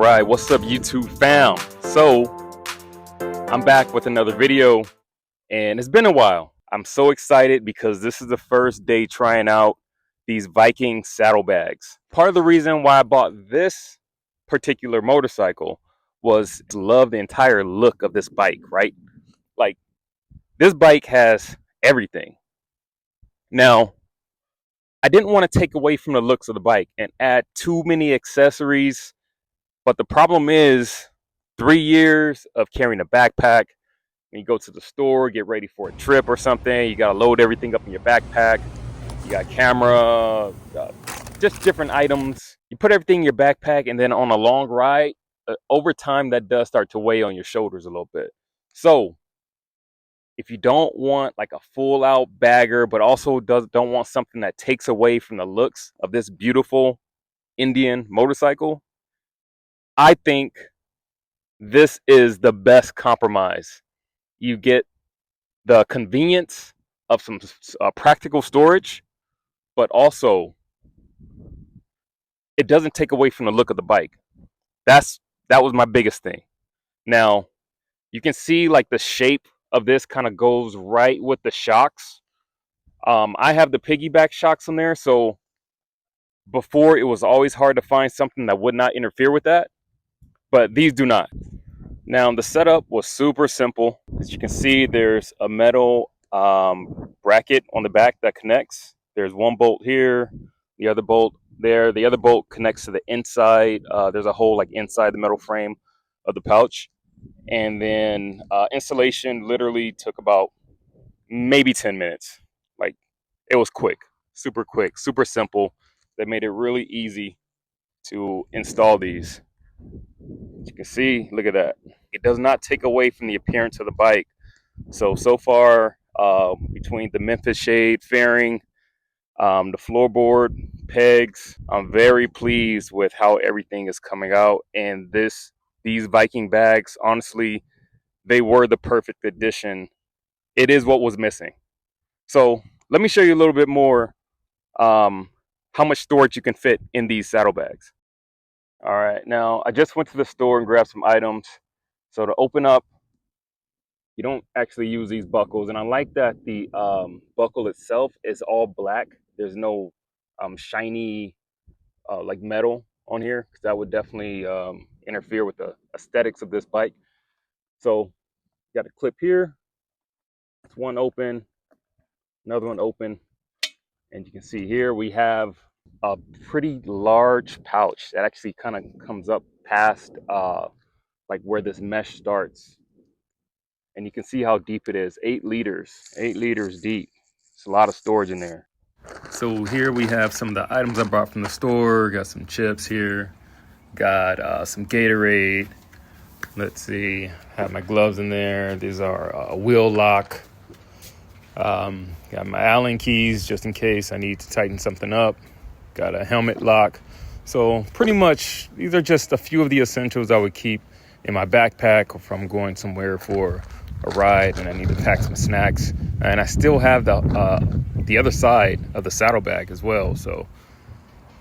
right, what's up YouTube fam? So I'm back with another video and it's been a while. I'm so excited because this is the first day trying out these Viking saddlebags. Part of the reason why I bought this particular motorcycle was to love the entire look of this bike, right? Like, this bike has everything. Now, I didn't want to take away from the looks of the bike and add too many accessories. But the problem is 3 years of carrying a backpack. When you go to the store, get ready for a trip or something, you got to load everything up in your backpack. You got camera, just different items. You put everything in your backpack, and then on a long ride, over time, that does start to weigh on your shoulders a little bit. So if you don't want like a full out bagger, but also don't want something that takes away from the looks of this beautiful Indian motorcycle, I think this is the best compromise. You get the convenience of some practical storage, but also it doesn't take away from the look of the bike. That was my biggest thing. Now, you can see like the shape of this kind of goes right with the shocks. I have the piggyback shocks on there, so before it was always hard to find something that would not interfere with that, but these do not. Now, the setup was super simple. As you can see, there's a metal bracket on the back that connects. There's one bolt here, the other bolt there. The other bolt connects to the inside. There's a hole like inside the metal frame of the pouch. And then installation literally took about maybe 10 minutes. Like, it was quick, super simple. They made it really easy to install these. As you can see, look at that. It does not take away from the appearance of the bike. So far, between the Memphis shade fairing, the floorboard pegs, I'm very pleased with how everything is coming out. And these Viking bags, honestly, they were the perfect addition. It is what was missing. So let me show you a little bit more how much storage you can fit in these saddlebags. All right, now I just went to the store and grabbed some items. So to open up, you don't actually use these buckles. And I like that the buckle itself is all black. There's no shiny like metal on here, because that would definitely interfere with the aesthetics of this bike. So got a clip here. It's one open, another one open. And you can see here we have a pretty large pouch that actually kind of comes up past like where this mesh starts. And you can see how deep it is. 8 liters deep. It's a lot of storage in there. So here we have some of the items I brought from the store. Got some chips here. Got some Gatorade. Let's see. Have my gloves in there. These are a wheel lock. Got my Allen keys just in case I need to tighten something up. Got a helmet lock. So pretty much these are just a few of the essentials I would keep in my backpack if I'm going somewhere for a ride and I need to pack some snacks. And I still have the other side of the saddlebag as well. So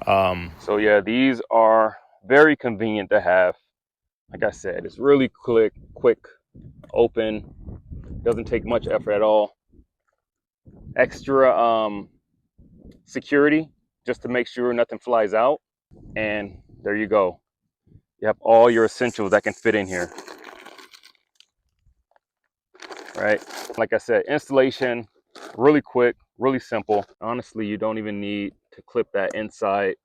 yeah, these are very convenient to have. Like I said, it's really quick, open. Doesn't take much effort at all. Extra security just to make sure nothing flies out. And there you go. You have all your essentials that can fit in here. Right? Like I said, installation, really quick, really simple. Honestly, you don't even need to clip that inside.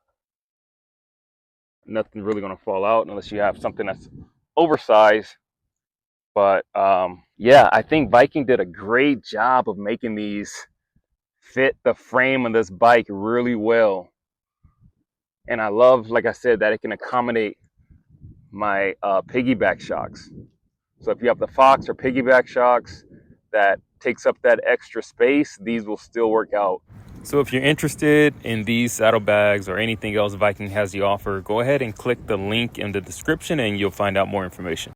Nothing really gonna fall out unless you have something that's oversized. But yeah, I think Viking did a great job of making these fit the frame of this bike really well. And I love, like I said, that it can accommodate my piggyback shocks. So if you have the Fox or piggyback shocks that takes up that extra space, these will still work out. So if you're interested in these saddlebags or anything else Viking has to offer, go ahead and click the link in the description and you'll find out more information.